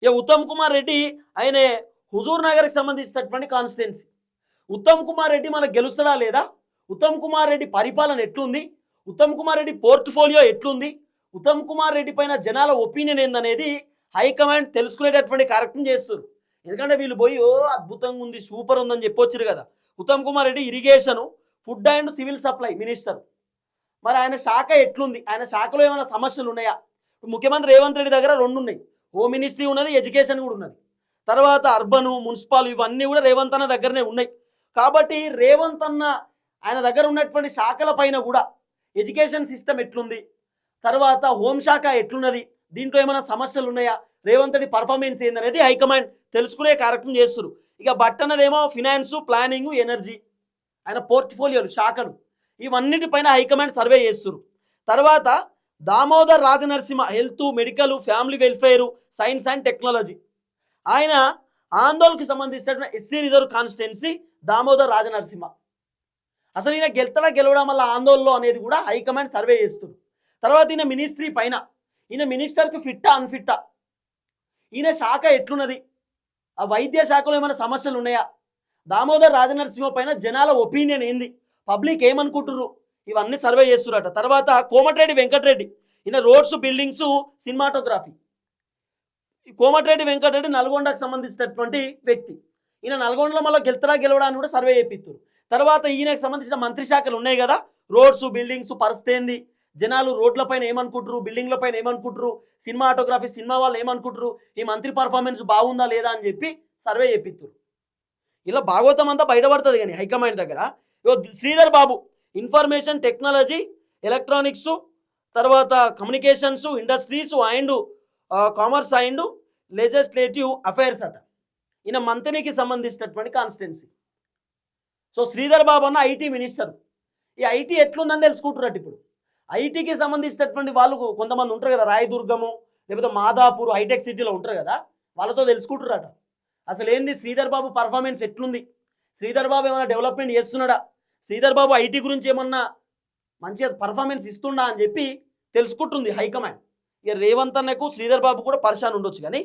ఇక ఉత్తమ్ కుమార్ రెడ్డి ఆయన హుజూర్ నగర్కి సంబంధించినటువంటి కాన్స్టిట్యున్సీ. ఉత్తమ్ కుమార్ రెడ్డి మనకు గెలుస్తాడా లేదా? ఉత్తమ్ కుమార్ రెడ్డి పరిపాలన ఎట్లుంది? ఉత్తమ్ కుమార్ రెడ్డి పోర్ట్ఫోలియో ఎట్లుంది? ఉత్తమ్ కుమార్ రెడ్డి పైన జనాల ఒపీనియన్ ఏందనేది హైకమాండ్ తెలుసుకునేటటువంటి కార్యక్రమం చేస్తారు. ఎందుకంటే వీళ్ళు పోయి ఓ అద్భుతంగా ఉంది, సూపర్ ఉందని చెప్పొచ్చారు కదా. Uttam Kumar Reddy irrigation, food and civil supply minister. మరి ఆయన శాఖ ఎట్లుంది? ఆయన శాఖలో ఏమైనా సమస్యలు ఉన్నాయా? ముఖ్యమంత్రి రేవంత్ రెడ్డి దగ్గర రెండు ఉన్నాయి. హోమ్ మినిస్ట్రీ ఉన్నది, ఎడ్యుకేషన్ కూడా ఉన్నది. తర్వాత అర్బను, మున్సిపల్ ఇవన్నీ కూడా రేవంత్ అన్న దగ్గరనే ఉన్నాయి. కాబట్టి రేవంత్ అన్న ఆయన దగ్గర ఉన్నటువంటి శాఖల పైన కూడా ఎడ్యుకేషన్ సిస్టమ్ ఎట్లుంది, తర్వాత హోంశాఖ ఎట్లున్నది, దీంట్లో ఏమైనా సమస్యలు ఉన్నాయా, రేవంత్ రెడ్డి పర్ఫార్మెన్స్ ఏందనేది హైకమాండ్ తెలుసుకునే కార్యక్రమం చేస్తారు. ఇక బట్ అన్నదేమో ఫినాన్సు, ప్లానింగు, ఎనర్జీ, ఆయన పోర్ట్ఫోలియోలు శాఖలు ఇవన్నిటిపైన హైకమాండ్ సర్వే చేస్తారు. తర్వాత Damodar Rajanarasimha health, medical, family welfare, science and technology. ఆయన ఆందోళనకి సంబంధించినటువంటి SC reserve constituency Damodar Rajanarasimha. అసలు ఈయన గెలుతడా గెలవడం వల్ల ఆందోళనలో అనేది కూడా హైకమాండ్ సర్వే చేస్తారు. తర్వాత ఈయన మినిస్ట్రీ పైన, ఈయన మినిస్టర్కి ఫిట్టా అన్ఫిట్టా, ఈయన శాఖ ఎట్లున్నది, ఆ వైద్య శాఖలో ఏమైనా సమస్యలు ఉన్నాయా, దామోదర్ రాజనరసింహ పైన జనాల ఒపీనియన్ ఏంది, పబ్లిక్ ఏమనుకుంటుర్రు, ఇవన్నీ సర్వే చేస్తురట. తర్వాత కోమటిరెడ్డి వెంకటరెడ్డి, ఈయన roads, buildings, cinematography. Komatireddy Venkatreddy నల్గొండకు సంబంధించినటువంటి వ్యక్తి. ఈయన నల్గొండలో మళ్ళీ గెలుతడా గెలవడానికి కూడా సర్వే చేపిస్తారు. తర్వాత ఈయనకు సంబంధించిన మంత్రి శాఖలు ఉన్నాయి కదా, రోడ్స్, బిల్డింగ్స్ పరిస్థితి ఏంది, జనాలు రోడ్ల పైన ఏమనుకుంటారు, బిల్డింగ్ల పైన ఏమనుకుంటారు, సినిమాటోగ్రఫీ సినిమా వాళ్ళు ఏమనుకుంటారు, ఈ మంత్రి పర్ఫార్మెన్స్ బాగుందా లేదా అని చెప్పి సర్వే చేపిస్తారు. ఇలా భాగవతం అంతా బయటపడుతుంది. కానీ హైకమాండ్ దగ్గర Sridhar Babu information technology, electronics, తర్వాత communications, industries and commerce and legislative affairs అట. ఈయన మంత్రికి సంబంధించినటువంటి కాన్స్టిట్యున్సీ. సో శ్రీధర్ బాబు అన్న ఐటీ మినిస్టర్. ఈ ఐటీ ఎట్లుందని తెలుసుకుంటున్నట్టు ఇప్పుడు ఐటీకి సంబంధించినటువంటి వాళ్ళు కొంతమంది ఉంటారు కదా, రాయదుర్గము లేకపోతే మాదాపూర్ హైటెక్ సిటీలో ఉంటారు కదా, వాళ్ళతో తెలుసుకుంటున్నారట అసలు ఏంది శ్రీధర్ బాబు పర్ఫార్మెన్స్ ఎట్లుంది, శ్రీధర్ బాబు ఏమైనా డెవలప్మెంట్ చేస్తున్నాడా, శ్రీధర్ బాబు ఐటీ గురించి ఏమన్నా మంచిగా పర్ఫార్మెన్స్ ఇస్తుండా అని చెప్పి తెలుసుకుంటుంది హైకమాండ్. ఇక రేవంత్ అన్నకు శ్రీధర్ బాబు కూడా పరిశాన్ ఉండొచ్చు. కానీ